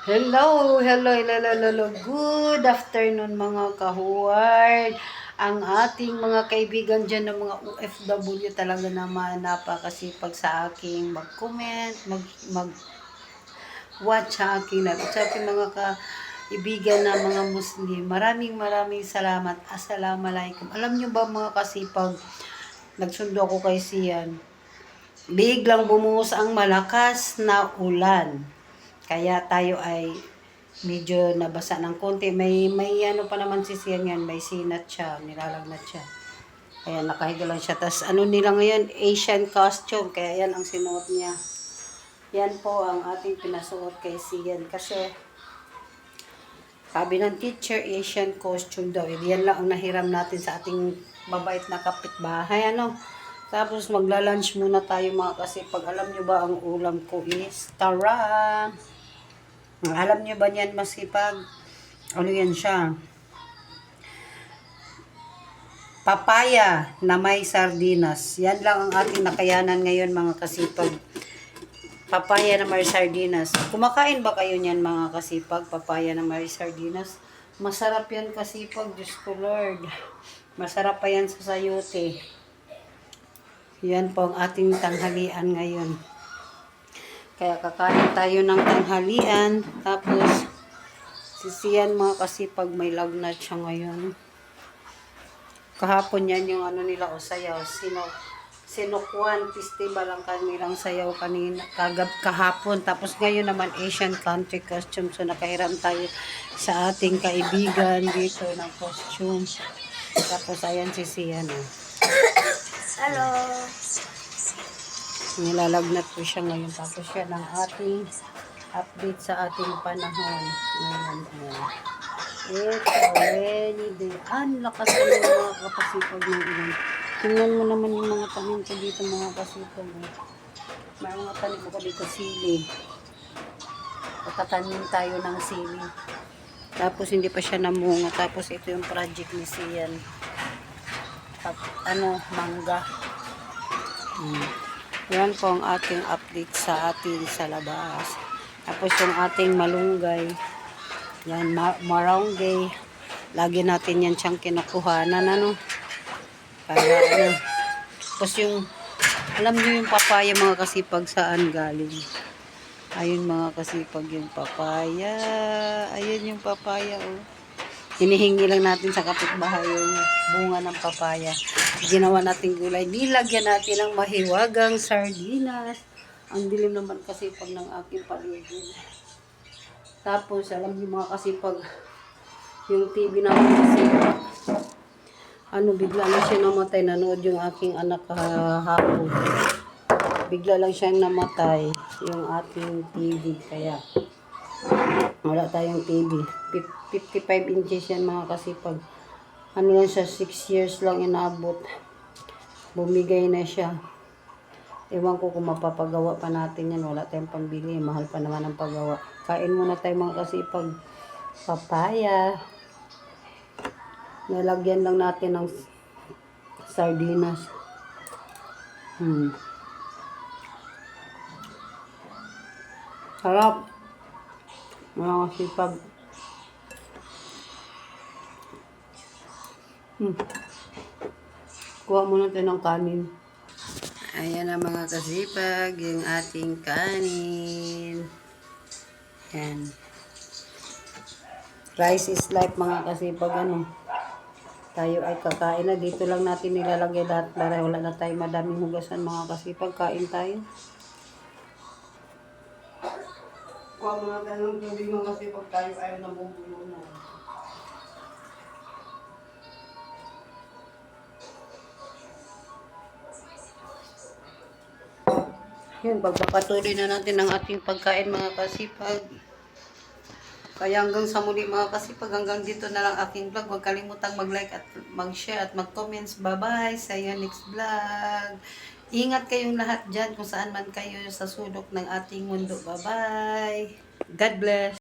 Hello, hello, hello, hello, hello. Good afternoon mga kahuward. Ang ating mga kaibigan dyan ng mga OFW talaga naman napakasipag sa aking mag-comment, mag-watch sa aking live. At sa aking mga kaibigan na mga Muslim, maraming salamat. Assalamualaikum. Alam nyo ba mga kasipag, nagsundo ako kay Sian. Biglang bumuhos ang malakas na ulan. Kaya tayo ay medyo nabasa ng konti. May ano pa naman si Sian yan. May sinat siya. Nilalagnat siya. Kaya nakahiga lang siya. Tapos ano nila ngayon? Asian costume. Kaya yan ang sinuot niya. Yan po ang ating pinasuot kay Sian. Kasi sabi ng teacher, Asian costume daw. Yan lang ang nahiram natin sa ating mabait na kapitbahay. Ano? Tapos magla-lunch muna tayo mga kasi pag alam nyo ba ang ulam ko is tara. Alam nyo ba niyan masipag? Ano yan siya? Papaya na may sardinas. Yan lang ang ating nakayanan ngayon mga kasipag. Papaya na may sardinas. Kumakain ba kayo niyan mga kasipag? Papaya na may sardinas. Masarap yan kasipag. Diyos ko Lord. Masarap pa yan sa sayote. Yan po ang ating tanghalian ngayon. Kaya kakain tayo ng tanghalian. Tapos, sisiyan mga kasipag may lagnat siya ngayon. Kahapon yan yung ano nila o sayaw. Sinukwan festival ang kanilang sayaw kanina, kahapon. Tapos ngayon naman Asian country costume. So nakahiram tayo sa ating kaibigan dito ng costume. Tapos ayan si Sian. Hello. Nilalagnat ko siya ngayon. Tapos yan ang ating update sa ating panahon. Ngayon, it's a rainy day. Ang lakas ng mga kapasipag ng ulan. Tingnan mo naman yung mga tanim ko dito mga kasipag. May mga tanim ko dito sili. Patatanim tayo ng sili. Tapos hindi pa siya namunga. Tapos ito yung project ni Sian. Mangga. Yan po ang ating update sa atin sa labas. Tapos yung ating malunggay. Yan, maronggay. Lagi natin yan siyang kinukuhanan, ano. Para ano. Tapos yung, alam nyo yung papaya mga kasipag saan galing. Ayun mga kasipag yung papaya. Ayun yung papaya, oh. Hinihingi lang natin sa kapitbahay yung bunga ng papaya. Ginawa natin gulay. Nilagyan natin ng mahiwagang sardinas. Ang dilim naman kasi pag ng aking paligid. Tapos, alam niyo mga kasipag, yung TV namin kasi, bigla lang siya namatay. Nanood yung aking anak kahapon. Bigla lang siyang namatay yung ating TV. Kaya, wala tayong TV. 55 inches yan mga kasipag. Ano lang siya, 6 years lang inabot. Bumigay na siya. Ewan ko kung mapapagawa pa natin yan. Wala tayong pambili. Mahal pa naman ang paggawa. Kain muna tayo mga kasipag. Papaya. Nalagyan lang natin ng sardinas. Sarap. Mga kasipag. Kuha muna tayo ng kanin. Ayan ang mga kasipag, yung ating kanin. Ayan. Rice is life mga kasipag, ano. Tayo ay kakain na. Dito lang natin nilalagay lahat. Dahil wala na tayo madaming hugasan mga kasipag. Kain tayo. Kuha muna tayo ng tubig mga kasipag. Tayo ay nabubulo na. Yun, pagpapatuloy na natin ang ating pagkain mga kasipag. Kaya hanggang sa muli mga kasipag, hanggang dito na lang aking vlog. Huwag kalimutang mag-like at mag-share at mag-comments. Bye-bye sa iyo next vlog. Ingat kayong lahat dyan kung saan man kayo sa sulok ng ating mundo. Bye-bye. God bless.